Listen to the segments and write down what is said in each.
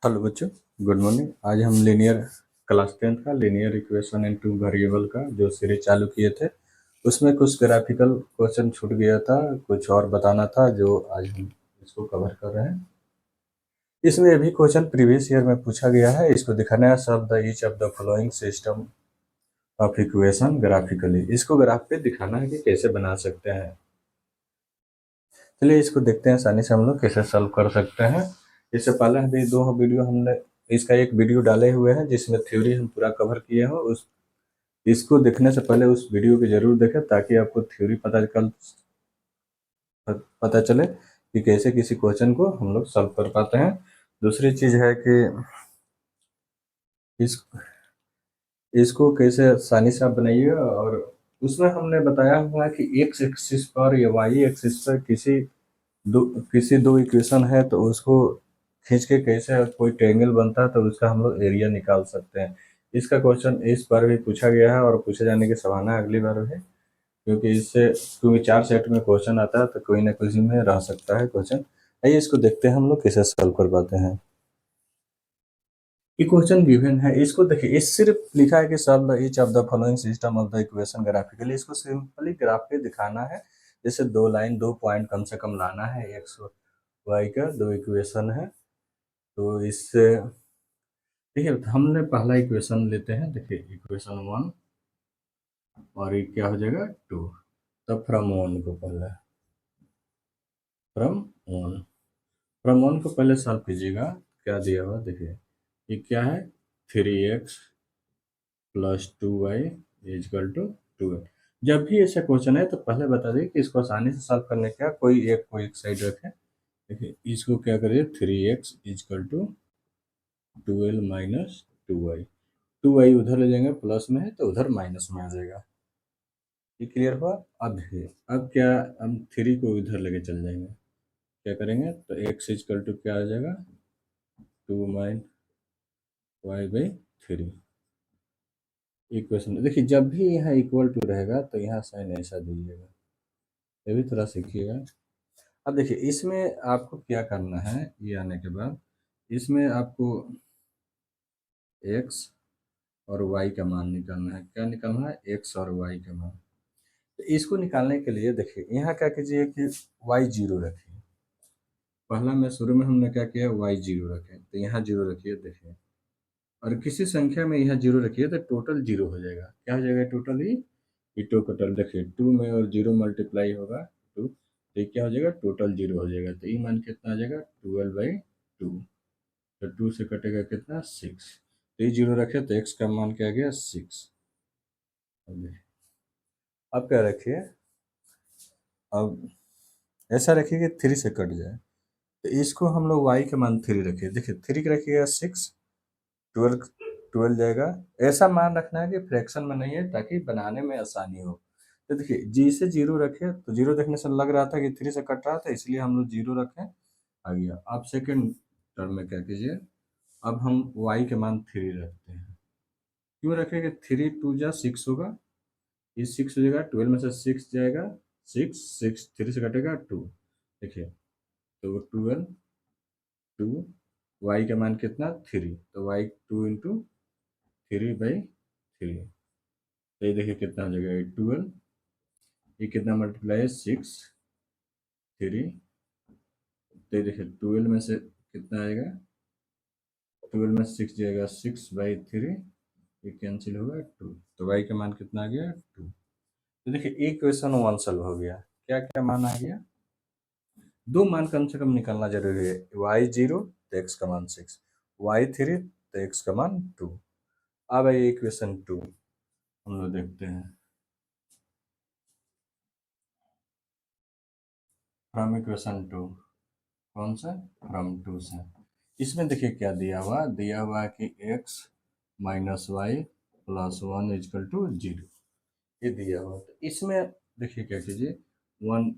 Hello बच्चों, good morning. आज हम लीनियर क्लास 10th का linear equation in two variable का जो सीरीज चालू किए थे उसमें कुछ ग्राफिकल क्वेश्चन छूट गया था, कुछ और बताना था जो आज हम इसको कवर कर रहे हैं। इसमें अभी क्वेश्चन प्रीवियस ईयर में पूछा गया है, इसको दिखाना है solve the each of the following system of equation graphically. इसको ग्राफ पे दिखाना है कि कैसे बना सकते हैं। चलिए इसको देखते हैं आसानी से हम लोग कैसे सॉल्व कर सकते हैं। इससे पहले भी दो वीडियो हमने इसका एक वीडियो डाले हुए हैं जिसमें थ्योरी हम पूरा कवर किए हो। उस इसको देखने से पहले उस वीडियो को जरूर देखें ताकि आपको थ्योरी पता चले कि कैसे किसी क्वेश्चन को हम लोग सॉल्व कर पाते हैं। दूसरी चीज है कि इस इसको कैसे आसानी से आप बनाइए, और उसमें हमने बताया हुआ है कि एक्स एक्सिस पर या वाई एक्सिस पर किसी दो इक्वेशन है तो उसको खींच के कैसे कोई ट्रायंगल बनता है तो उसका हम लोग एरिया निकाल सकते हैं। इसका क्वेश्चन इस बार भी पूछा गया है और पूछे जाने की संभावना अगली बार है, क्योंकि 4 सेट में क्वेश्चन आता है तो कोई ना कोई में रह सकता है क्वेश्चन। आइए इसको देखते हैं हम लोग कैसे सॉल्व कर पाते हैं। ये क्वेश्चन गिवन है, इसको देखिए, इस सिर्फ लिखा है कि solve the each of the following system of the equation graphically. इसको सिंपली ग्राफ पे दिखाना है। जैसे दो लाइन, दो पॉइंट कम से कम लाना है। एक्स वाई का दो इक्वेशन है तो इससे देखिए हमने पहला इक्वेशन लेते हैं। देखिए इक्वेशन 1 और ये क्या हो जाएगा 2। तब फ्रॉम 1 को पहले फ्रॉम 1 फ्रॉम 1 को पहले सॉल्व कीजिएगा। क्या दिया हुआ देखिए, ये क्या है 3x plus 2y is equal to 12। जब भी ऐसा क्वेश्चन है तो पहले बता दिए कि इसको आसानी से सॉल्व करने का कोई एक साइड रखें। देखिए इसको क्या करिए 3x is equal to 12 minus 2y। 2y उधर ले जाएंगे, प्लस में है तो उधर माइनस में आ जाएगा। ये क्लियर हुआ। अब है, अब क्या, हम 3 को इधर लेके चल जाएंगे। क्या करेंगे तो x इजकल टू क्या आ जाएगा 2 माइन वाई बाई 3। इक्वेशन देखिए, जब भी यहाँ इक्वल टू रहेगा तो यहाँ साइन ऐसा दीजिएगा। ये भी थोड़ा सीखिएगा। अब देखिए इसमें आपको क्या करना है, ये आने के बाद इसमें आपको x और y का मान निकालना है। क्या निकालना है, x और y का मान। तो इसको निकालने के लिए देखिए यहाँ क्या कीजिए कि y 0 रखिए। पहला में शुरू में हमने क्या किया, y 0 रखे तो यहाँ 0 रखिए। देखिए और किसी संख्या में यहाँ 0 रखिए तो टोटल 0 हो जाएगा। क्या हो जाएगा टोटल, ही टोटल देखिए 2 में और 0 मल्टीप्लाई होगा 2, तो ये क्या हो जाएगा टोटल 0 हो जाएगा। तो ये मान कितना आ जाएगा 12/2। तो 2 से कटेगा कितना 6। तो ये 0 रखे तो x का मान क्या आ गया 6। अब क्या रखिए, अब ऐसा रखिए कि 3 से कट जाए। तो इसको हम लोग y का मान 3 रखिए। देखिए 3 रखिएगा 6, 12 12 जाएगा। ऐसा मान रखना है कि फ्रैक्शन में नहीं है ताकि बनाने में आसानी हो। तो देखिए जी से 0 रखे तो 0 देखने से लग रहा था कि 3 से कट रहा था, इसलिए हम लोग 0 रखें, आ गया। आप सेकेंड टर्म में क्या कीजिए, अब हम y के मान 3 रखते हैं। क्यों रखेंगे, 3 2 जा 6 होगा, ये 6 हो जाएगा, 12 में से 6 जाएगा, 6 3 से कटेगा 2। देखिए तो 12 2, y का मान कितना 3, तो y 2 इंटू 3/3। तो ये देखिए कितना हो जाएगा 12, ये कितना मल्टीप्लाई है 6 3। तो ये देखिए 12 में से कितना आएगा, 12 में 6 जाएगा 6/3, ये कैंसिल होगा 2। तो y का मान कितना आ गया 2। तो देखिए इक्वेशन 1 सॉल्व हो गया। क्या क्या मान आ गया, दो मान कम से कम निकालना जरूरी है। y 0 तो x का मान 6, y 3 तो x का मान 2। अब है इक्वेशन 2 हम लोग देखते हैं। फ्रॉम इक्वेशन 2, कौन सा, फ्रॉम 2 से। इसमें देखिए क्या दिया हुआ है कि x minus y plus 1 is equal to 0, ये दिया हुआ। तो इसमें देखिए क्या कीजिए, 1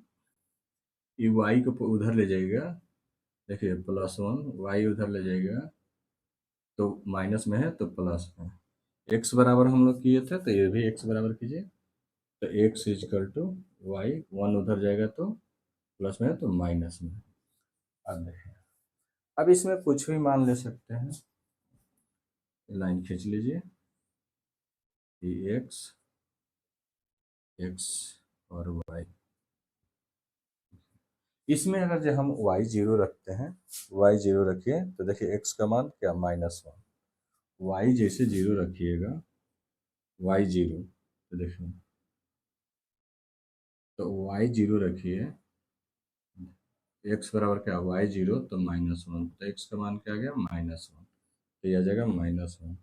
ये y को उधर ले जाइएगा। देखिए प्लस 1 y उधर ले जाइएगा तो माइनस में है तो प्लस में। x बराबर हम लोग किए थे तो ये भी x बराबर कीजिए। तो x इजकल टू वाई, 1 उधर जाएगा तो प्लस में है तो माइनस में। अब देखिए अब इसमें कुछ भी मान ले सकते हैं, लाइन खींच लीजिए एक्स एक्स और वाई। इसमें अगर जो हम वाई जीरो रखते हैं, वाई जीरो रखिए तो देखिए एक्स का मान क्या -1, वाई जैसे जीरो रखिएगा, वाई जीरो तो देखिए, तो वाई जीरो रखिए, एक्स बराबर क्या, वाई जीरो तो -1, तो एक्स का मान क्या आ गया -1, तो यह आ जाएगा -1।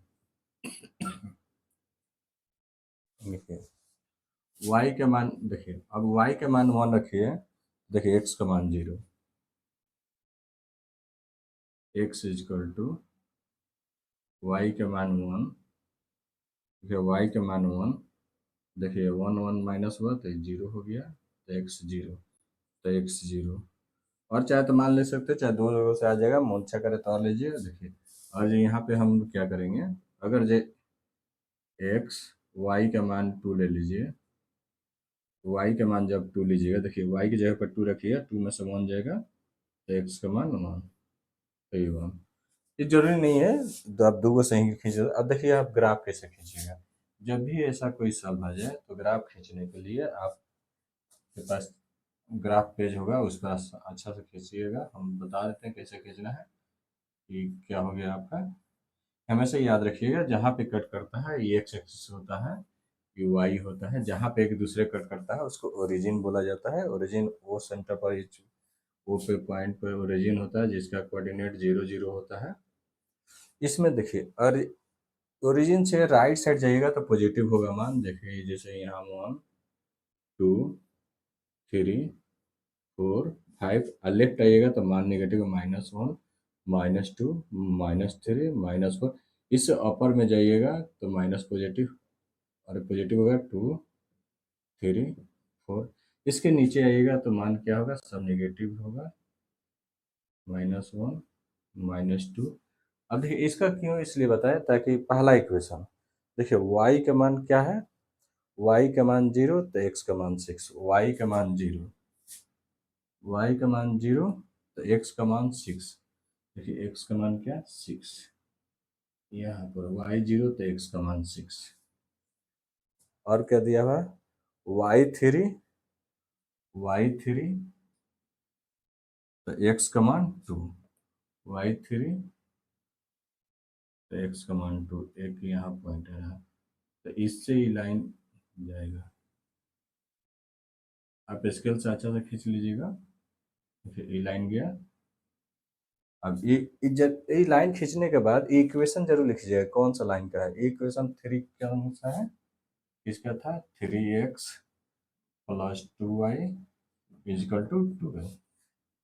देखिए वाई का मान देखिए, अब वाई का मान 1 रखिए, देखिए एक्स का मान 0, एक्स इजक्वल टू वाई का मान 1, देखिए वाई का मान 1, देखिए 1 1 माइनस हुआ तो 0 हो गया, तो एक्स 0, तो एक्स 0। और चाहे तो मान ले सकते हैं, चाहे दो जगह से आ जाएगा, मूर्छा करे तो और लीजिए। देखिए और यहाँ पे हम क्या करेंगे, अगर जे एक्स वाई का मान 2 ले लीजिए, वाई का मान जब 2 लीजिएगा, देखिए वाई की जगह पर 2 रखिएगा, 2 में से 1 जाएगा, तो एक्स का मान 1, तो ये 1। ये जरूरी नहीं है तो आप दो को सही खींचे। अब देखिए आप ग्राफ कैसे खींचिएगा, जब भी ऐसा कोई सवाल आ जाए तो ग्राफ खींचने के लिए आपके पास ग्राफ पेज होगा, उस पर अच्छा से खींचिएगा। हम बता देते हैं कैसे खींचना है कि क्या हो गया आपका। हमेशा याद रखिएगा जहाँ पे कट करता है ये एक्स एक्सिस होता है, ये वाई होता है, जहाँ पे एक दूसरे कट करता है उसको ओरिजिन बोला जाता है। ओरिजिन वो सेंटर पर वो पे पॉइंट पे ओरिजिन होता है जिसका कोऑर्डिनेट 0 0 होता है। इसमें देखिए और ओरिजिन से राइट साइड जाइएगा तो पॉजिटिव होगा मान, देखिए जैसे यहाँ 1 2 3 4 5, और लेफ्ट आइएगा तो मान नेगेटिव -1 -2 -3 -4। इससे अपर में जाइएगा तो माइनस पॉजिटिव, और पॉजिटिव होगा 2 3 4। इसके नीचे आइएगा तो मान क्या होगा, सब नेगेटिव होगा, -1 -2। अब देखिए इसका क्यों इसलिए बताया ताकि पहला इक्वेशन देखिए y का मान क्या है, y का मान 0 तो x का मान 6, y का मान 0, y का मान 0 तो x का मान 6, देखिए x का मान क्या 6, यहाँ पर y 0 तो x का मान 6। और क्या दिया हुआ y3, y3 तो x का मान 2, y3 तो x का मान 2, एक यहाँ पॉइंट है रहा, तो इससे ही लाइन जाएगा। आप स्केल से अच्छा से खींच लीजिएगा, फिर ये लाइन गया। अब ये लाइन खींचने के बाद इक्वेशन जरूर लिखिएगा कौन सा लाइन का है। इक्वेशन 3 कौन सा है, किसका था, 3x + 2y = 2।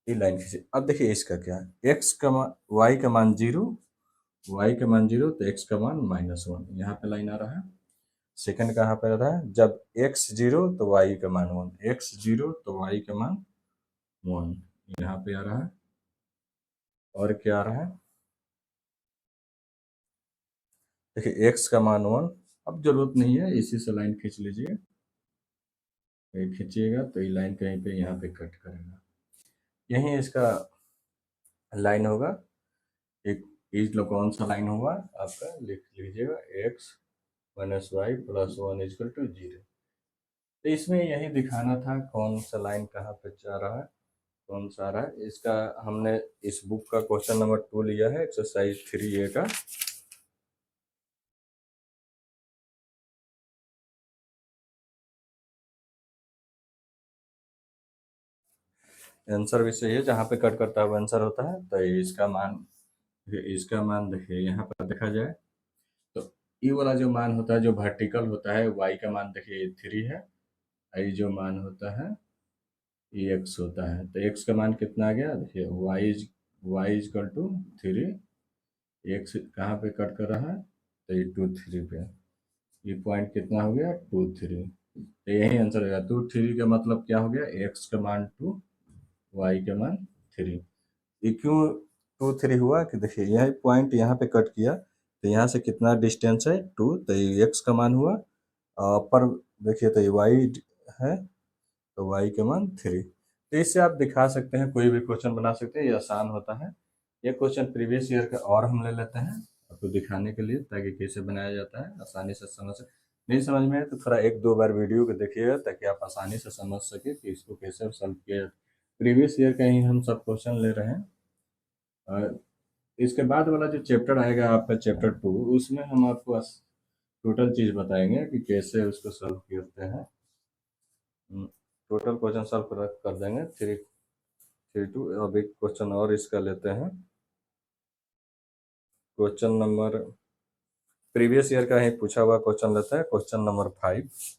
ये लाइन खींचिए। अब देखिए इसका क्या है, x का मान y का मान 0, y का मान 0 तो x का मान -1, यहाँ पे लाइन आ रहा है। सेकंड कहाँ पे आ रहा है, जब x 0 तो y का मान 1, x 0 तो y का मान 1, यहाँ पे आ रहा है। और क्या आ रहा है, देखिए x का मान 1। अब जरूरत नहीं है, इसी से लाइन खींच लीजिए, ये खींचिएगा तो ये लाइन कहीं पे यहाँ पे कट करेगा, यही इसका लाइन होगा। एक इस लो कौन सा लाइन होगा आपका, लिख लीजिएगा x - y + 1 = 0। तो इसमें यही दिखाना था कौन सा लाइन कहाँ पे जा रहा है, कौन सा आ रहा है। इसका हमने इस बुक का क्वेश्चन नंबर 2 लिया है, एक्सरसाइज 3A का। आंसर भी सही है, जहाँ पे कट करता है वो आंसर होता है। तो इसका मान देखिए यहाँ पर देखा जाए तो ये वाला जो मान होता है जो वर्टिकल होता है, y का मान देखिए 3 है, ये जो मान होता है ये x होता है। तो x का मान कितना आ गया, देखिए y = 3, x कहाँ पे कट कर रहा है, तो ये 2 3 पे, ये पॉइंट कितना हो गया 2 3, तो यही आंसर हो गया। 2 3 का मतलब क्या हो गया, x का मान 2, y का मान 3। ये क्यों 2 3 हुआ कि देखिए यह पॉइंट यहाँ पे कट किया, तो यहाँ से कितना डिस्टेंस है 2, तो ये x का मान हुआ, और पर देखिए तो ये y है, तो y का मान 3। तो इससे आप दिखा सकते हैं, कोई भी क्वेश्चन बना सकते हैं, ये आसान होता है। एक क्वेश्चन प्रीवियस ईयर का और हम ले लेते हैं आपको दिखाने के लिए, ताकि कैसे बनाया जाता है आसानी से समझ सके। नहीं समझ में आए तो थोड़ा एक दो बार वीडियो को देखिएगा, ताकि आप आसानी से समझ सके कि इसको कैसे सॉल्व किया जाए। प्रीवियस ईयर का ही हम सब क्वेश्चन ले रहे हैं। और इसके बाद वाला जो चैप्टर आएगा आपका चैप्टर 2, उसमें हम आपको टोटल चीज़ बताएंगे कि कैसे उसको सॉल्व करते हैं। टोटल क्वेश्चन सॉल्व कर देंगे 3 2। अब एक क्वेश्चन और इसका लेते हैं। क्वेश्चन नंबर प्रीवियस ईयर का ही पूछा हुआ क्वेश्चन लेते हैं, क्वेश्चन नंबर 5।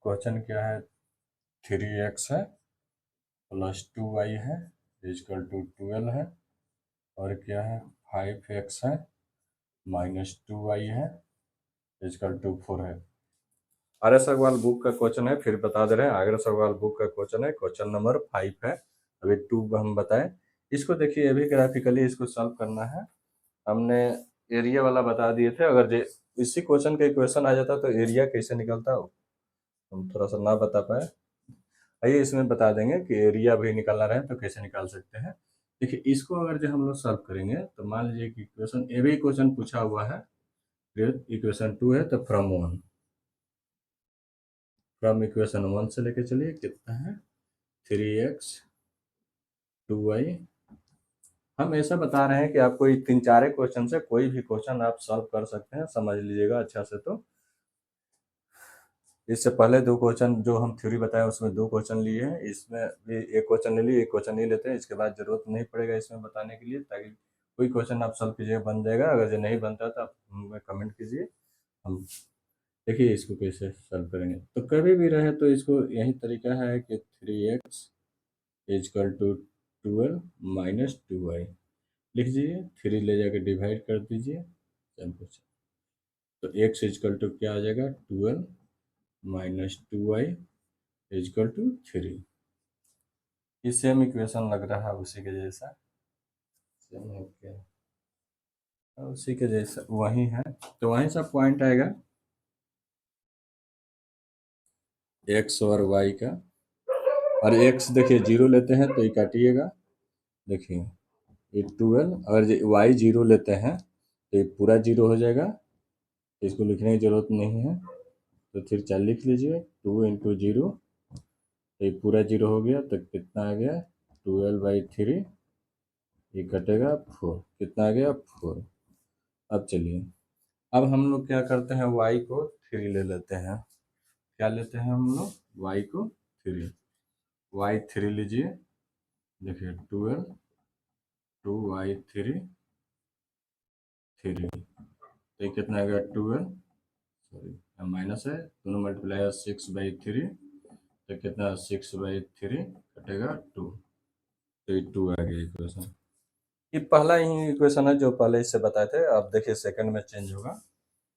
क्वेश्चन क्या है, 3x है प्लस 2y है इक्वल टू 12 है, और क्या है 5x है माइनस 2y है इक्वल टू 4 है। आर्यस अग्रवाल बुक का क्वेश्चन है, फिर बता दे रहे हैं। आर्यस अग्रवाल बुक का क्वेश्चन है, क्वेश्चन नंबर 5 है। अभी 2 हम बताएं। इसको देखिए, अभी ग्राफिकली इसको सॉल्व करना है। हमने एरिया वाला बता दिए थे, अगर इसी क्वेश्चन का इक्वेशन आ जाता तो एरिया कैसे निकलता हो हम थोड़ा सा ना बता पाए। आइए इसमें बता देंगे कि एरिया भी निकालना रहे तो कैसे निकाल सकते हैं। देखिए, इसको अगर जो हम लोग सॉल्व करेंगे तो मान लीजिए कि इक्वेशन ए भी क्वेश्चन पूछा हुआ है, फिर इक्वेशन 2 है तो फ्रॉम इक्वेशन 1 से लेके चलिए कितना है 3x 2y। हम ऐसा बता रहे हैं कि आपको 3 4 क्वेश्चन से कोई भी क्वेश्चन आप सॉल्व कर सकते हैं, समझ लीजिएगा अच्छा से। तो इससे पहले 2 क्वेश्चन जो हम थ्योरी बताया उसमें 2 क्वेश्चन लिए हैं, इसमें भी एक क्वेश्चन ले लिए, एक क्वेश्चन नहीं लेते हैं। इसके बाद जरूरत नहीं पड़ेगा इसमें बताने के लिए, ताकि कोई क्वेश्चन आप सॉल्व कीजिएगा बन जाएगा। अगर जो नहीं बनता तो आप हमें कमेंट कीजिए, हम देखिए इसको कैसे सॉल्व करेंगे। तो कभी भी रहे तो इसको यही तरीका है कि 3x is equal to 12 minus 2y लिख दीजिए, 3 ले जाकर डिवाइड कर दीजिए, तो x इजकल टू क्या आ जाएगा 12 माइनस 2y इजकल टू 3। ये सेम इक्वेशन लग रहा है उसी के जैसा, सेम है क्या, उसी के जैसा वही है। तो वहीं सा पॉइंट आएगा x और y का, और x देखिए 0 लेते हैं तो ये काटिएगा, देखिए ये 12, अगर y 0 लेते हैं तो ये पूरा 0 हो जाएगा, इसको लिखने की जरूरत नहीं है। तो फिर चल लिख लीजिए 2 इंटू 0, ये पूरा 0 हो गया तो कितना आ गया 12/3, ये कटेगा 4, कितना आ गया 4। अब चलिए, अब हम लोग क्या करते हैं, y को 3 ले लेते हैं। क्या लेते हैं हम लोग, y को 3, y 3 लीजिए, देखिए 12 2y 3 3, तो ये कितना आ गया 12, सॉरी माइनस है, दोनों मल्टीप्लाई है 6/3, तो कितना 6/3 कटेगा 2, तो ये 2 आ गया इक्वेशन। ये पहला ही इक्वेशन है जो पहले इससे बताए थे। अब देखिए सेकंड में चेंज होगा,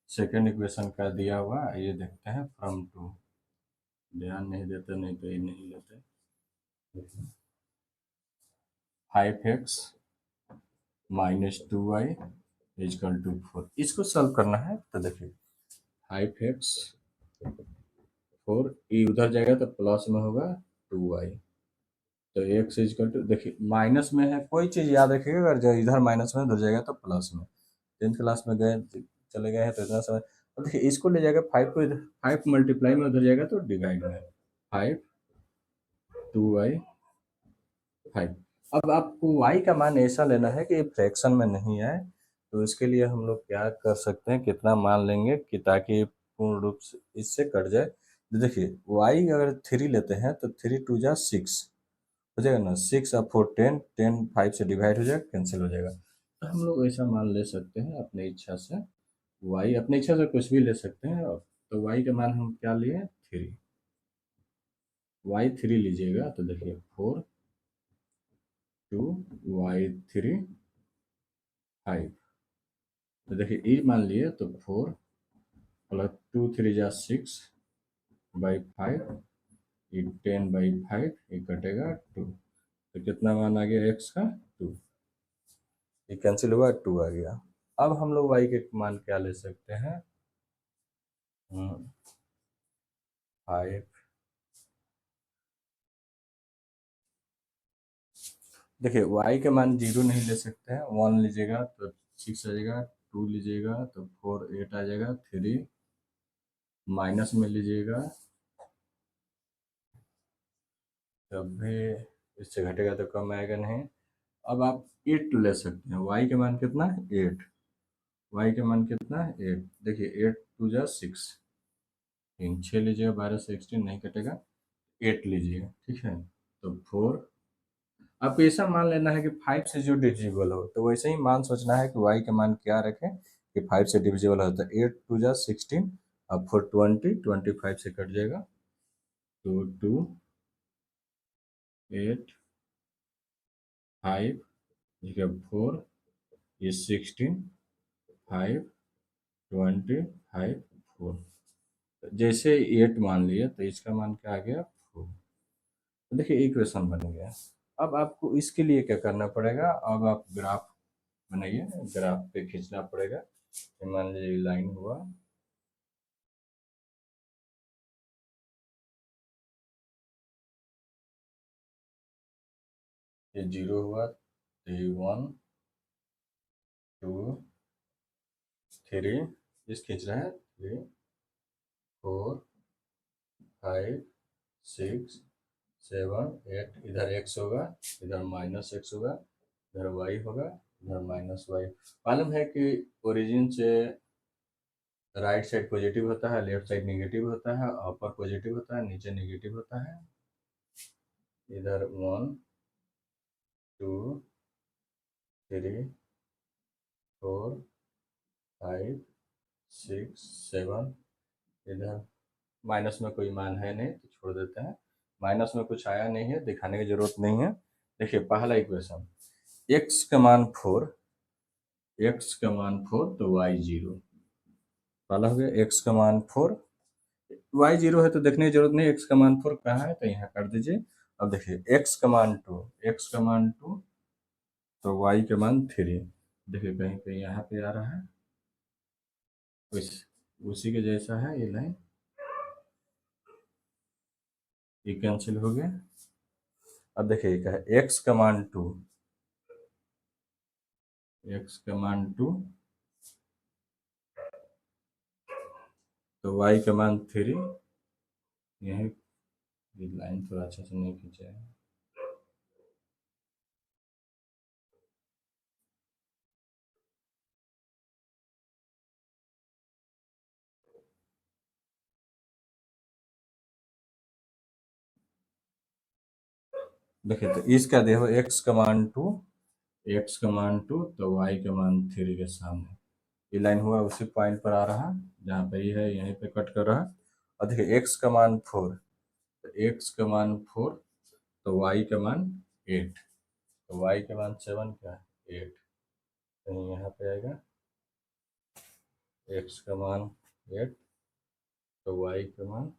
सेकंड इक्वेशन का दिया हुआ ये देखते हैं फ्रॉम 2, ध्यान नहीं देते नहीं तो ये नहीं लेते। 5x minus 2y is equal to 4, इसको सॉल्व करना है। तो देखिए 5x 4, ये उधर जाएगा तो प्लस में होगा 2y, तो x इजकल टू, देखिए माइनस में है, कोई चीज़ याद रखिएगा, अगर जो इधर माइनस में उधर जाएगा तो प्लस में। 10th क्लास में गए चले गए हैं तो इतना समय। अब देखिए इसको ले जाएगा 5 को, इधर 5 मल्टीप्लाई में उधर जाएगा तो डिवाइड में 5 2y 5। अब आपको y का मान ऐसा लेना है कि फ्रैक्शन में नहीं आए, तो इसके लिए हम लोग क्या कर सकते हैं, कितना मान लेंगे कि ताकि पूर्ण रूप से इससे कट जाए। तो देखिए y अगर 3 लेते हैं तो 3 2 जा 6 हो जाएगा ना, 6 और 4 10, 10 5 से डिवाइड हो जाएगा, कैंसिल हो जाएगा। तो हम लोग ऐसा मान ले सकते हैं अपनी इच्छा से, y अपनी इच्छा से कुछ भी ले सकते हैं। तो y का मान हम क्या लिए 3, y 3 लीजिएगा तो देखिए 4 2 y 3 5, तो देखिए ई मान लिए तो 4 प्लस 2 3 जा 6/5, ये 10/5, ये कटेगा 2, तो कितना मान आ गया x का 2, ये कैंसिल हुआ 2 आ गया। अब हम लोग y के मान क्या ले सकते हैं, 5 देखिए y के मान 0 नहीं ले सकते हैं, 1 लीजिएगा तो 6 आ जाएगा, 2 लीजिएगा तो 4 8 आ जाएगा, 3 माइनस में लीजिएगा तब भी इससे घटेगा तो कम आएगा नहीं। अब आप 8 ले सकते हैं, y के मान कितना है 8, y के मान कितना है 8, देखिए 8 2 जा 6, 6 लीजिएगा, 12 से 16 नहीं कटेगा, 8 लीजिए, ठीक है। तो 4, आपको ऐसा मान लेना है कि 5 से जो डिविजिबल हो, तो वैसे ही मान सोचना है कि y का मान क्या रखें कि 5 से डिविजिबल हो, तो 8 2 जा 16, अब 4 20, 25 से कट जाएगा, तो 2 8 5, ठीक है 4, ये 16 5 25 4, जैसे 8 मान लिया तो इसका मान क्या आ गया 4। तो देखिए इक्वेशन बन गया। अब आपको इसके लिए क्या करना पड़ेगा, अब आप ग्राफ बनाइए, ग्राफ पे खींचना पड़ेगा। ये मान लीजिए लाइन हुआ, ये 0 हुआ, तो ये 1 2 3, इस खींच रहे हैं 3 4 5 6 7 8, इधर x होगा, इधर माइनस x होगा, इधर y होगा, इधर माइनस y। मालूम है कि ओरिजिन से राइट साइड पॉजिटिव होता है, लेफ्ट साइड नेगेटिव होता है, ऊपर पॉजिटिव होता है, नीचे नेगेटिव होता है। इधर 1 2 3 4 5 6 7, इधर माइनस में कोई मान है नहीं तो छोड़ देते हैं, माइनस में कुछ आया नहीं है, दिखाने की जरूरत नहीं है। देखिए पहला इक्वेशन, x का मान 4, x का मान 4 तो y 0, पहला हो गया x का मान 4, y 0 है तो देखने की जरूरत नहीं, x का मान 4 कहाँ है तो यहाँ कर दीजिए। अब देखिए x का मान 2, x का मान 2 तो y का मान 3, देखिए कहीं कहीं यहाँ पे आ रहा है, उस उसी के जैसा है ये लाइन, ये कैंसिल हो गया। अब देखिए क्या है, x का मान 2, x का मान 2 तो y का मान 3, यह ये लाइन थोड़ा अच्छा से नहीं खींचा है। देखिए तो इसका देखो x का मान 2, x का मान 2 तो y का मान 3 के सामने ये लाइन हुआ, उसी पॉइंट पर आ रहा है जहाँ पे ये है, यहीं पे कट कर रहा है। और देखिए x का मान 4, तो x का मान 4 तो y का मान 8, तो y का मान 7 क्या है 8, कहीं यहाँ पे आएगा, x का मान 8 तो y का मान,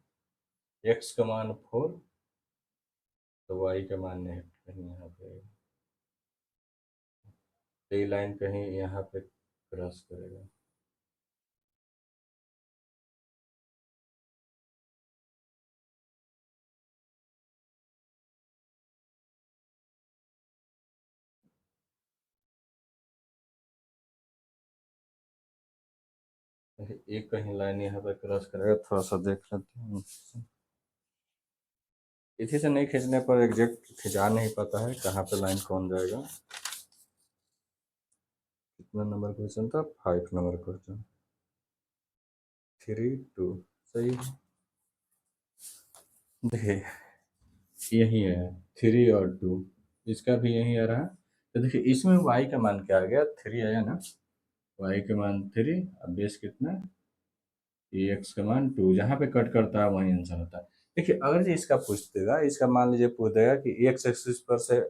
x का मान 4 तो y का मान 8, कहीं यहाँ पे आएगा, तो ये लाइन कहीं यहाँ पे क्रॉस करेगा। एक कहीं लाइन यहाँ पे क्रॉस करेगा, थोड़ा सा देख लेते हैं, इसी से नहीं खींचने पर एग्जैक्ट खिंचा नहीं पाता है कहाँ पे लाइन कौन जाएगा। कितना नंबर क्वेश्चन था, 5 नंबर क्वेश्चन, 3 2, सही है। देखिए यही है 3 और 2, इसका भी यही आ रहा है। तो देखिए इसमें y का मान क्या आ गया 3 आया ना, y का मान 3, अब बेस कितना, ये x का मान 2, जहाँ पे कट करता है वहीं आंसर होता है। देखिए अगर जी इसका पूछ देगा, इसका मान लीजिए पूछ देगा कि x एक्सिस पर से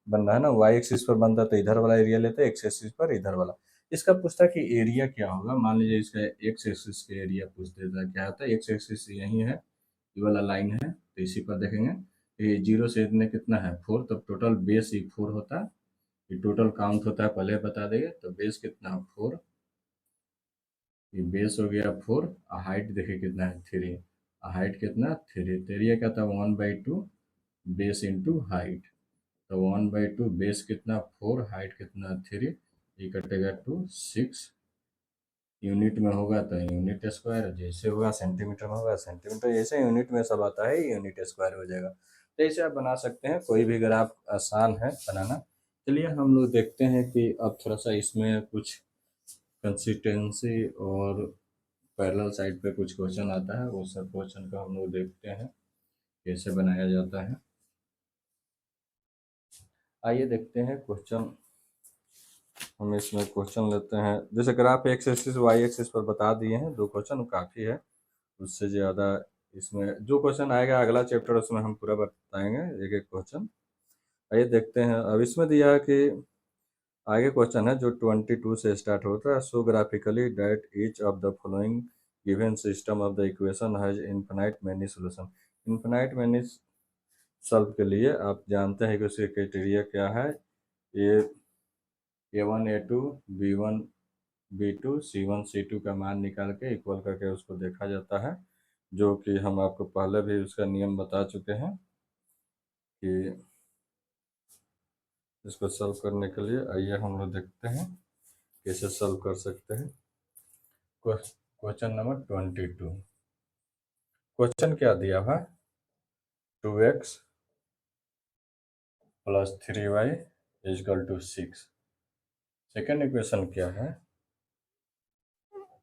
बन रहा है ना, y एक्सिस पर बनता तो इधर वाला एरिया लेते, x एक्सिस पर इधर वाला, इसका पूछता कि एरिया क्या होगा, मान लीजिए इसका x एक्सिस के एरिया पूछ देता है, क्या होता है x एक्सिस यही है, ये वाला लाइन है, तो इसी पर देखेंगे ये 0 से इतने कितना है 4, तब टोटल बेस ही 4 होता है, ये टोटल काउंट होता है पहले बता देंगे, तो बेस कितना 4, ये बेस हो गया 4, हाइट देखिए कितना है 3, हाइट कितना 3, तो एरिया क्या था 1/2 बेस इंटू हाइट, तो 1/2 बेस कितना 4, हाइट कितना 3, ये कटेगा 2 6, यूनिट में होगा तो यूनिट स्क्वायर, जैसे होगा सेंटीमीटर में होगा सेंटीमीटर, जैसे यूनिट में सब आता है यूनिट स्क्वायर हो जाएगा। तो ऐसे आप बना सकते हैं, कोई भी ग्राफ आसान है बनाना। चलिए हम लोग देखते हैं कि अब थोड़ा सा इसमें कुछ कंसिस्टेंसी और पैरेलल साइड पे कुछ क्वेश्चन आता है, वो सब क्वेश्चन को हम लोग देखते हैं कैसे बनाया जाता है। आइए देखते हैं क्वेश्चन। हम इसमें क्वेश्चन लेते हैं, जैसे graph x axis y axis पर बता दिए हैं, 2 क्वेश्चन काफ़ी है, उससे ज़्यादा इसमें जो क्वेश्चन आएगा अगला चैप्टर उसमें हम पूरा बताएंगे एक एक क्वेश्चन। आइए देखते हैं। अब इसमें दिया है कि आगे क्वेश्चन है जो 22 से स्टार्ट होता है, so graphically that each of the following given system of the equation has infinite many solution. Infinite many solve के लिए आप जानते हैं कि उसके क्राइटेरिया क्या है, ये A1 A2 B1 B2 C1 C2 का मान निकाल के इक्वल करके उसको देखा जाता है, जो कि हम आपको पहले भी उसका नियम बता चुके हैं कि इसको सॉल्व करने के लिए। आइए हम लोग देखते हैं कैसे सॉल्व कर सकते हैं। क्वेश्चन नंबर 22, क्वेश्चन क्या दिया हुआ, 2x plus 3y is equal to 6। Second equation क्या है,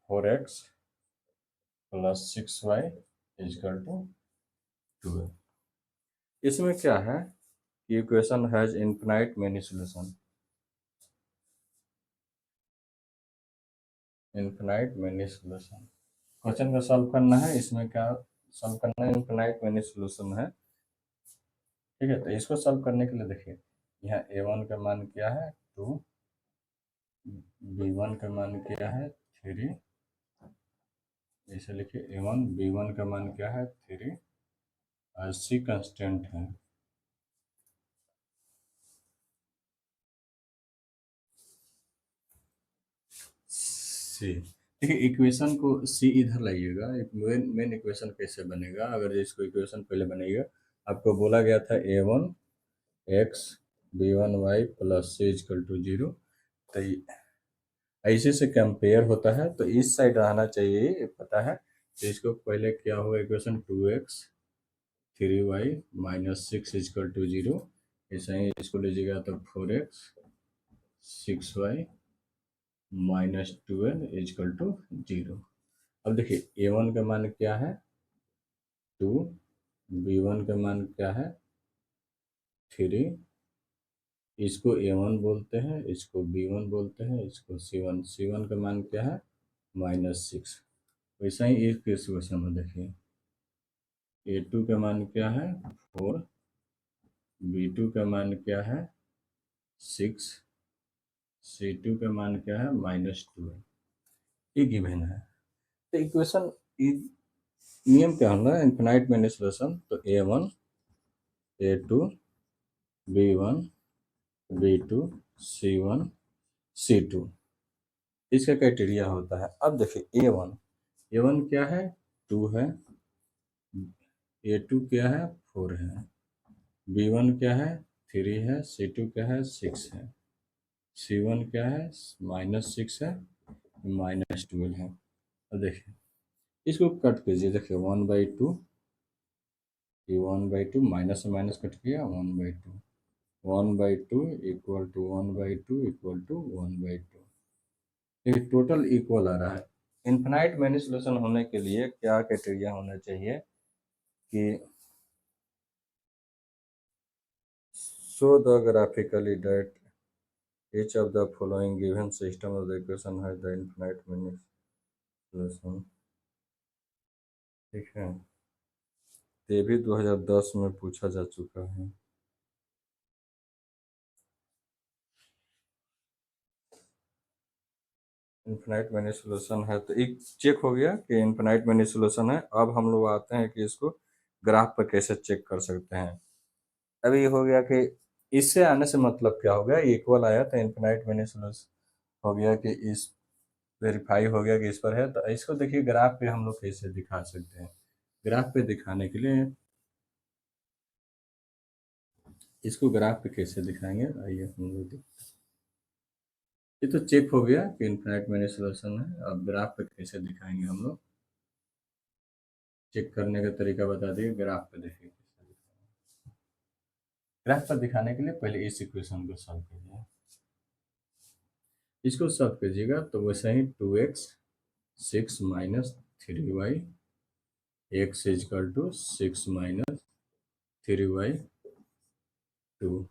4x plus 6y is equal to 2। इसमें क्या है कि equation has infinite many solution, infinite many solution. Question को सॉल्व करना है, इसमें क्या सॉल्व करना है, इनफिनाइट मैनी सॉल्यूशन है, ठीक है। तो इसको सॉल्व करने के लिए देखिए, यहाँ A1 का मान क्या है 2, B1 का मान क्या है 3, ऐसे लिखिए A1 B1 का मान क्या है 3 और C कांस्टेंट है। सी, देखिए इक्वेशन को सी इधर लाइएगा, एक मेन इक्वेशन कैसे बनेगा, अगर इसको इक्वेशन पहले बनेगा, आपको बोला गया था A1 x B1 y plus C is equal to 0, तो ऐसे से कंपेयर होता है, तो इस साइड आना चाहिए, ये पता है। तो इसको पहले क्या होगा equation 2x 3y minus 6 is equal to 0, ऐसा ही इसको लीजिएगा तो 4x 6y minus 12 is equal to 0। अब देखिए A1 का मान क्या है 2, B1 का मान क्या है 3, इसको A1 बोलते हैं, इसको B1 बोलते हैं, इसको C1, C1 का मान क्या है -6। वैसा ही एक क्वेश्चन में देखिए A2 का मान क्या है 4, B2 का मान क्या है 6, C2 का मान क्या है -12, ये गिवन है। तो इक्वेशन नियम क्या होगा, इनफिनाइट मैनी सॉल्यूशन, तो A1 A2 B1 B2 C1 C2 इसका क्राइटेरिया होता है। अब देखिए A1 क्या है 2 है, A2 क्या है 4 है, B1 क्या है 3 है, C2 क्या है 6 है, C1 क्या है -6 है, -12 है। अब देखिए इसको कट कीजिए, देखिए 1/2, ये 1/2 माइनस से माइनस कट किया 1/2, 1/2 इक्वल टू 1/2 इक्वल टू 1/2, ये टोटल इक्वल आ रहा है। इनफिनाइट मैनी सॉल्यूशन होने के लिए क्या क्राइटेरिया होना चाहिए कि show the graphically that each of the following given system of the equation has the infinite many solution, ठीक है। ये भी 2010 में पूछा जा चुका है। इनफिनाइट मैनी सॉल्यूशन है, तो एक चेक हो गया कि इनफिनाइट मैनी सॉल्यूशन है। अब हम लोग आते हैं कि इसको ग्राफ पर कैसे चेक कर सकते हैं। अभी हो गया कि इससे आने से मतलब क्या हो गया, इक्वल आया तो इनफिनाइट मैनी सॉल्यूशन हो गया कि इस वेरीफाई हो गया कि इस पर है। तो इसको देखिए ग्राफ पे हम लोग कैसे दिखा सकते हैं। ग्राफ पे दिखाने के लिए इसको ग्राफ पे कैसे दिखाएंगे, आइए हम लोग देखते हैं। ये तो चेक हो गया कि इनफाइनाइट मैनी सोल्यूशन है। अब ग्राफ पे कैसे दिखाएंगे हम लोग, चेक करने का तरीका बता दिए, ग्राफ पे देखिए कैसे दिखाएंगे। ग्राफ पर दिखाने के लिए पहले इस इक्वेशन को सॉल्व कीजिए, इसको सॉल्व कीजिएगा तो वैसे ही 2x 6 minus 3y x is equal to 6 minus 3y 2।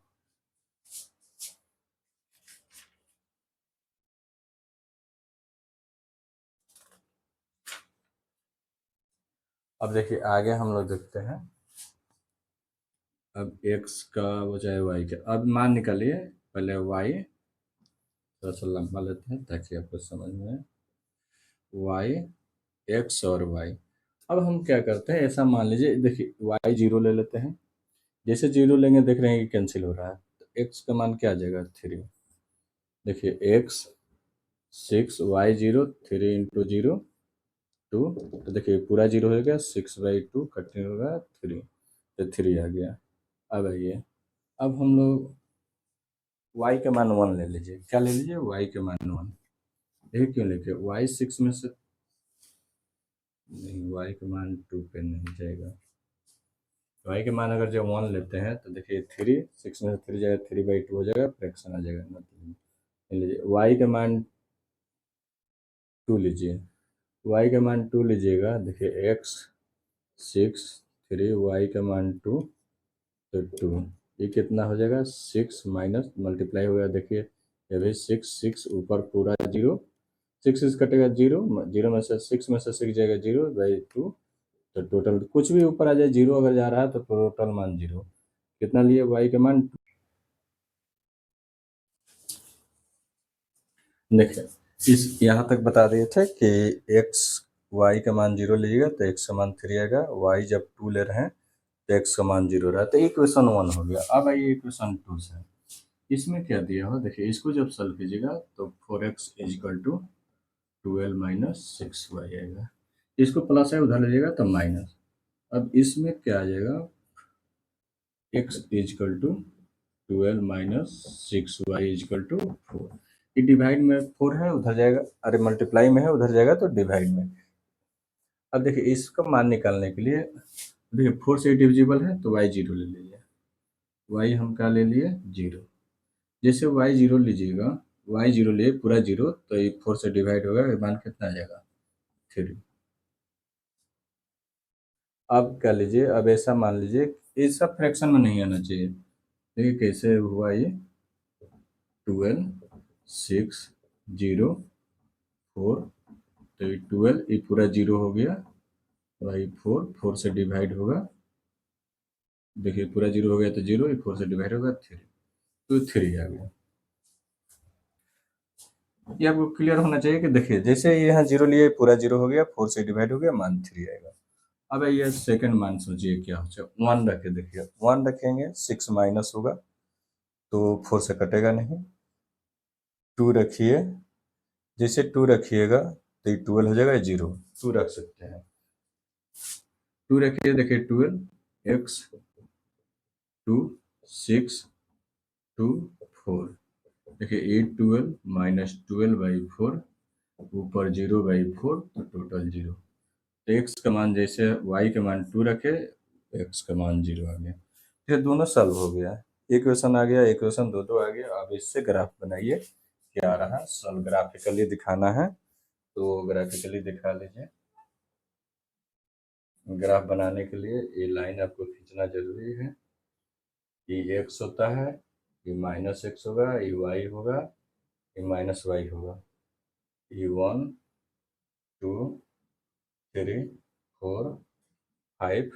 अब देखिए आगे हम लोग देखते हैं। अब x का बजाय y का, अब मान निकालिए, पहले y थोड़ा सा लंबा लेते हैं ताकि आपको समझ में आए। y x और y, अब हम क्या करते हैं, ऐसा मान लीजिए, देखिए y 0 ले लेते हैं, जैसे 0 लेंगे देख रहे हैं कि कैंसिल हो रहा है, तो x का मान क्या आ जाएगा 3। देखिए x 6 y 0 3 इंटू 0 2, तो देखिए पूरा 0 हो गया, 6/2 कटिंग होगा 3, तो 3 आ गया। अब आइए, अब हम लोग y का मान 1 ले लीजिए, क्या ले लीजिए, y के मान 1। ये क्यों लेके, y 6 में से नहीं, y का मान 2 पे नहीं जाएगा। y के मान अगर जब 1 लेते हैं तो देखिए 3 6 में से 3 जाएगा, 3/2 हो जाएगा, फ्रैक्शन आ जाएगा, मतलब लीजिए y का मान 2 लीजिए, y का मान 2 लीजिएगा, देखिए x 6 3 y का मान 2, तो 2 ये कितना हो जाएगा, 6 माइनस मल्टीप्लाई हो गया, देखिए ये भी 6 6 ऊपर पूरा 0, 6 कटेगा 0, 0 में से 6 में से 6 जाएगा 0/2, तो टोटल कुछ भी ऊपर आ जाए 0 अगर जा रहा है तो टोटल मान 0। कितना लिए y का मान, देखिए इस यहाँ तक बता दिए थे कि x y का मान 0 लीजिएगा तो x का मान 3 आएगा, y जब 2 ले रहे हैं तो x का मान 0 रहा, तो इक्वेशन 1 हो गया। अब आइए इक्वेशन 2 से, इसमें क्या दिया हो, देखिए इसको जब सॉल्व कीजिएगा तो 4x is equal to 12 minus 6y आएगा, इसको प्लस है उधर लीजिएगा तो माइनस। अब इसमें क्या आ जाएगा, x is equal to 12 minus 6y is equal to 4, ये डिवाइड में 4 है उधर जाएगा, अरे मल्टीप्लाई में है उधर जाएगा तो डिवाइड में। अब देखिए इसका मान निकालने के लिए, देखिए 4 से डिविजिबल है तो y 0 ले लीजिए, y हम क्या ले लिए 0, जैसे y 0 लीजिएगा, y 0 लिए पूरा 0 तो ये 4 से डिवाइड होगा, मान कितना आ जाएगा 3। अब क्या लीजिए, अब ऐसा मान लीजिए, ये सब फ्रैक्शन में नहीं आना चाहिए, देखिए कैसे हुआ ये, 12 6 0 4, तो ये 12 ये पूरा 0 हो गया, वही 4 4 से डिवाइड होगा, देखिए पूरा 0 हो गया तो 0, ये 4 से डिवाइड होगा 3, तो 3 आ गया। ये आपको क्लियर होना चाहिए कि देखिए जैसे यहाँ 0 लिए पूरा 0 हो गया, 4 से डिवाइड हो गया, मान 3 आएगा। अब ये सेकंड मान सोचिए क्या हो जाए, 1 रखे, देखिए 1 रखेंगे 6 माइनस होगा तो 4 से कटेगा नहीं, 2 रखिए, जैसे 2 रखिएगा तो ये 12 हो जाएगा, 0 2 रख सकते हैं, 2 रखिए, देखिए 12 x 2 6 2 4, देखिए 8 12 माइनस 12/4, ऊपर 0/4 तो टोटल 0, तो x का मान जैसे y का मान 2 रखे, x का मान 0 आ गया, फिर दोनों सॉल्व हो गया, इक्वेशन आ गया, इक्वेशन दो आ गया। अब इससे ग्राफ बनाइए, क्या रहा, सॉल्व ग्राफिकली दिखाना है तो ग्राफिकली दिखा लीजिए। ग्राफ बनाने के लिए ये लाइन आपको खींचना जरूरी है, ये x होता है, ये -x होगा, ये y होगा, ये -y होगा, ये 1 2 3 4 5,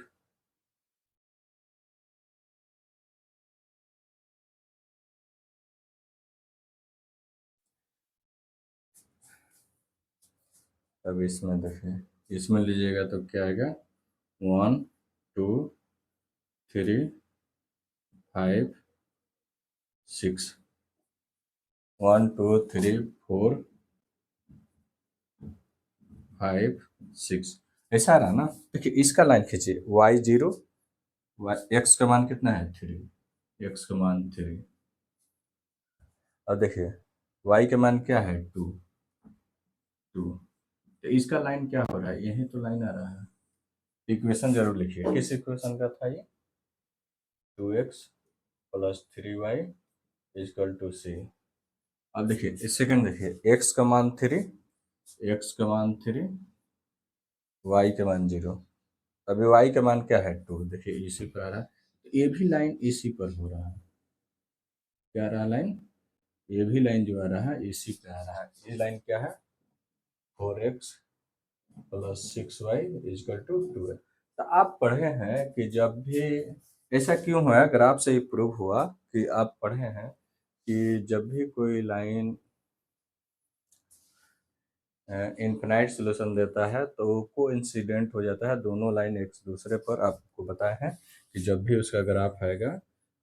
अब इसमें देखिए, इसमें लीजिएगा तो क्या आएगा, 1 2 3 5 6, 1 2 3 4 5 6, ऐसा रहा ना। देखिए इसका लाइन खींचिए, y 0, x का मान कितना है 3, x का मान 3। अब देखिए y का मान क्या है 2। तो इसका लाइन क्या हो रहा है, यही तो लाइन आ रहा है। इक्वेशन जरूर लिखिए, किस इक्वेशन का था ये, 2x plus 3y is equal to सी। अब देखिए इस सेकंड देखिए x का मान 3, x का मान 3, y का मान 0। अभी y का मान क्या है 2, देखिए इसी पर आ रहा है, तो ये भी लाइन इसी पर हो रहा है। क्या आ रहा है लाइन, ये भी लाइन जो आ रहा है इसी पे आ रहा है। ये लाइन क्या है, 4x plus 6y is equal to 2 है। तो आप पढ़े हैं कि जब भी ऐसा क्यों हुआ, ग्राफ से ही प्रूव हुआ कि आप पढ़े हैं कि जब भी कोई लाइन इनफिनाइट सोल्यूशन देता है तो को इंसिडेंट हो जाता है, दोनों लाइन एक दूसरे पर। आपको बताया है कि जब भी उसका ग्राफ आएगा,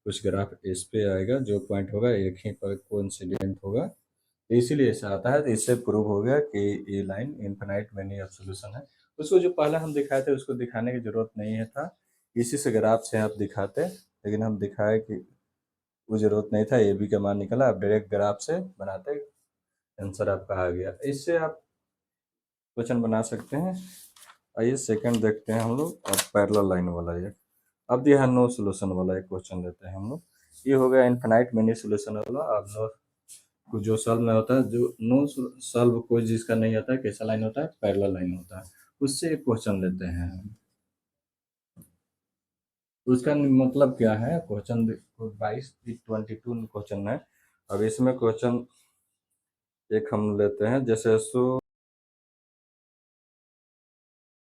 कुछ ग्राफ इस पे आएगा, जो पॉइंट होगा एक ही पर को इंसिडेंट होगा, तो इसीलिए ऐसा आता है। तो इससे प्रूव हो गया कि ये line infinite many of solution है। उसको जो पहले हम दिखाए थे उसको दिखाने की जरूरत नहीं है था, इसी से ग्राफ से आप दिखाते, लेकिन हम दिखाए कि वो जरूरत नहीं था, ए बी का मान निकला, आप डायरेक्ट ग्राफ से बनाते, आंसर आपका आ गया। इससे आप क्वेश्चन बना सकते हैं। आइए सेकंड देखते हैं हम लोग, अब पैरेलल लाइन वाला ये। अब दिया है नो सोल्यूशन वाला एक क्वेश्चन लेते हैं हम लोग। ये हो गया इनफिनाइट मेनी सोल्यूशन वाला। अब नो को जो सॉल्व में होता है, जो नो सॉल्व कोई जिसका नहीं आता है, कैसा लाइन होता है, पैरेलल लाइन होता है। उससे एक क्वेश्चन लेते हैं। उसका मतलब क्या है, क्वेश्चन 22 क्वेश्चन है। अब इसमें क्वेश्चन एक हम लेते हैं, जैसे सो